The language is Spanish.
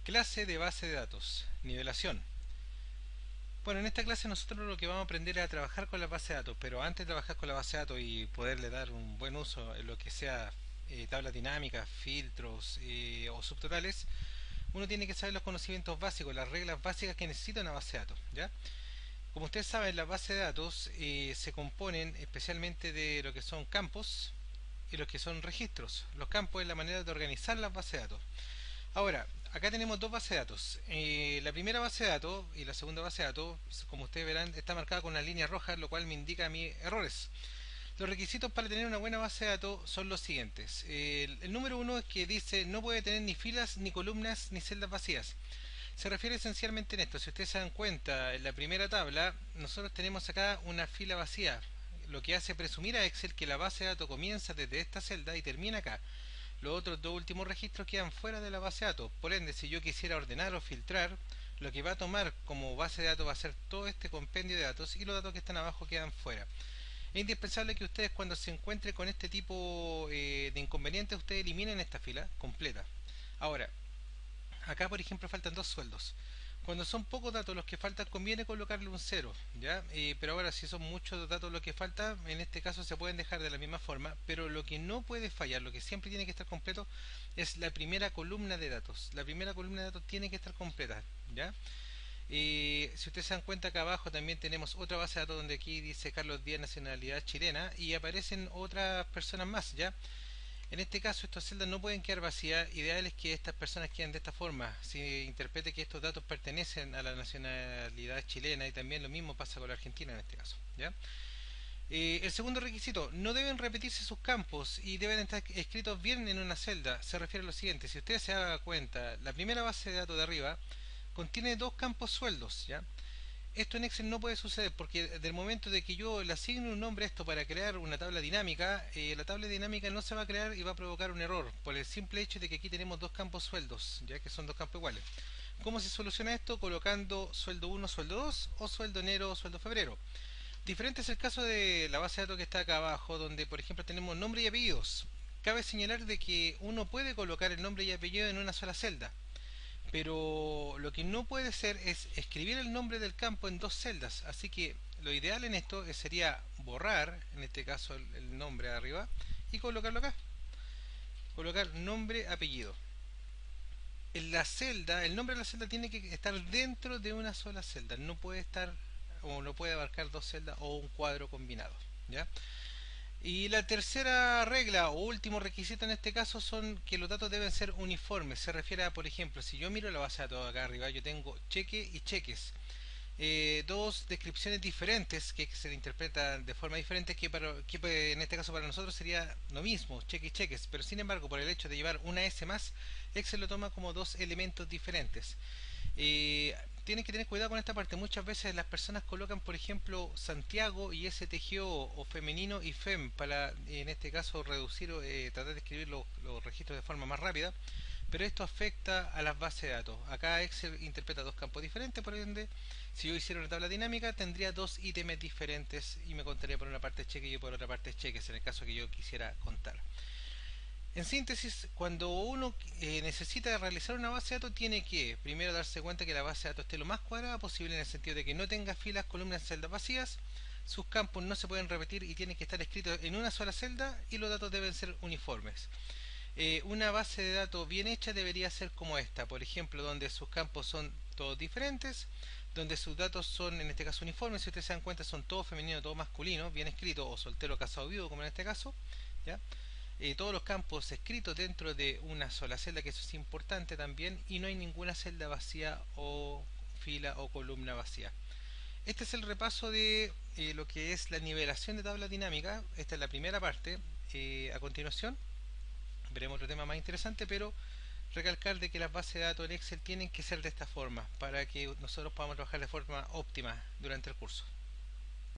Clase de base de datos. Nivelación. Bueno, en esta clase nosotros lo que vamos a aprender es a trabajar con la base de datos, pero antes de trabajar con la base de datos y poderle dar un buen uso en lo que sea tablas dinámicas, filtros o subtotales, uno tiene que saber los conocimientos básicos, las reglas básicas que necesita una base de datos, ¿ya? Como ustedes saben, las bases de datos se componen especialmente de lo que son campos y los que son registros. Los campos es la manera de organizar las bases de datos. Ahora, acá tenemos dos bases de datos. La primera base de datos y la segunda base de datos, como ustedes verán, está marcada con una línea roja, lo cual me indica a mí errores. Los requisitos para tener una buena base de datos son los siguientes. El número uno es que dice no puede tener ni filas, ni columnas, ni celdas vacías. Se refiere esencialmente en esto. Si ustedes se dan cuenta, en la primera tabla, nosotros tenemos acá una fila vacía, lo que hace presumir a Excel que la base de datos comienza desde esta celda y termina acá. Los otros dos últimos registros quedan fuera de la base de datos. Por ende, si yo quisiera ordenar o filtrar, lo que va a tomar como base de datos va a ser todo este compendio de datos y los datos que están abajo quedan fuera. Es indispensable que ustedes cuando se encuentren con este tipo de inconvenientes, ustedes eliminen esta fila completa. Ahora, acá por ejemplo faltan dos sueldos. Cuando son pocos datos los que faltan conviene colocarle un cero, ¿ya? Pero ahora si son muchos datos los que faltan, en este caso se pueden dejar de la misma forma, pero lo que no puede fallar, lo que siempre tiene que estar completo es la primera columna de datos. La primera columna de datos tiene que estar completa, ¿ya? Si ustedes se dan cuenta acá abajo también tenemos otra base de datos donde aquí dice Carlos Díaz nacionalidad chilena y aparecen otras personas más, ¿ya? En este caso, estas celdas no pueden quedar vacías. Ideal es que estas personas queden de esta forma. Si interprete que estos datos pertenecen a la nacionalidad chilena y también lo mismo pasa con la Argentina en este caso. ¿Ya? El segundo requisito, no deben repetirse sus campos y deben estar escritos bien en una celda. Se refiere a lo siguiente, si ustedes se dan cuenta, la primera base de datos de arriba contiene dos campos sueldos, ¿ya? Esto en Excel no puede suceder porque del momento de que yo le asigne un nombre a esto para crear una tabla dinámica, la tabla dinámica no se va a crear y va a provocar un error por el simple hecho de que aquí tenemos dos campos sueldos, ya que son dos campos iguales. ¿Cómo se soluciona esto? Colocando sueldo 1, sueldo 2 o sueldo enero o sueldo febrero. Diferente es el caso de la base de datos que está acá abajo, donde por ejemplo tenemos nombre y apellidos. Cabe señalar de que uno puede colocar el nombre y apellido en una sola celda, pero lo que no puede ser es escribir el nombre del campo en dos celdas. Así que lo ideal en esto sería borrar, en este caso el nombre de arriba, y colocarlo acá. Colocar nombre, apellido. En la celda, el nombre de la celda tiene que estar dentro de una sola celda. No puede estar o no puede abarcar dos celdas o un cuadro combinado. ¿Ya? Y la tercera regla o último requisito en este caso son que los datos deben ser uniformes. Se refiere a, por ejemplo, si yo miro la base de datos acá arriba, yo tengo cheque y cheques. Dos descripciones diferentes que se interpretan de forma diferente que en este caso para nosotros sería lo mismo, cheque y cheques, pero sin embargo por el hecho de llevar una S más, Excel lo toma como dos elementos diferentes. Tienen que tener cuidado con esta parte. Muchas veces las personas colocan, por ejemplo, Santiago y STGO o femenino y FEM para, en este caso, reducir o tratar de escribir los registros de forma más rápida. Pero esto afecta a las bases de datos. Acá Excel interpreta dos campos diferentes, por ende, si yo hiciera una tabla dinámica, tendría dos ítems diferentes y me contaría por una parte cheque y por otra parte cheques, en el caso que yo quisiera contar. En síntesis, cuando uno necesita realizar una base de datos, tiene que primero darse cuenta que la base de datos esté lo más cuadrada posible en el sentido de que no tenga filas, columnas, celdas vacías, sus campos no se pueden repetir y tienen que estar escritos en una sola celda y los datos deben ser uniformes. Una base de datos bien hecha debería ser como esta, por ejemplo, donde sus campos son todos diferentes, donde sus datos son en este caso uniformes, si ustedes se dan cuenta son todo femenino, todo masculino, bien escrito, o soltero, casado, viudo, como en este caso, ¿ya? Todos los campos escritos dentro de una sola celda, que eso es importante también, y no hay ninguna celda vacía o fila o columna vacía. Este es el repaso de lo que es la nivelación de tabla dinámica. Esta es la primera parte. A continuación veremos otro tema más interesante, pero recalcar de que las bases de datos en Excel tienen que ser de esta forma para que nosotros podamos trabajar de forma óptima durante el curso.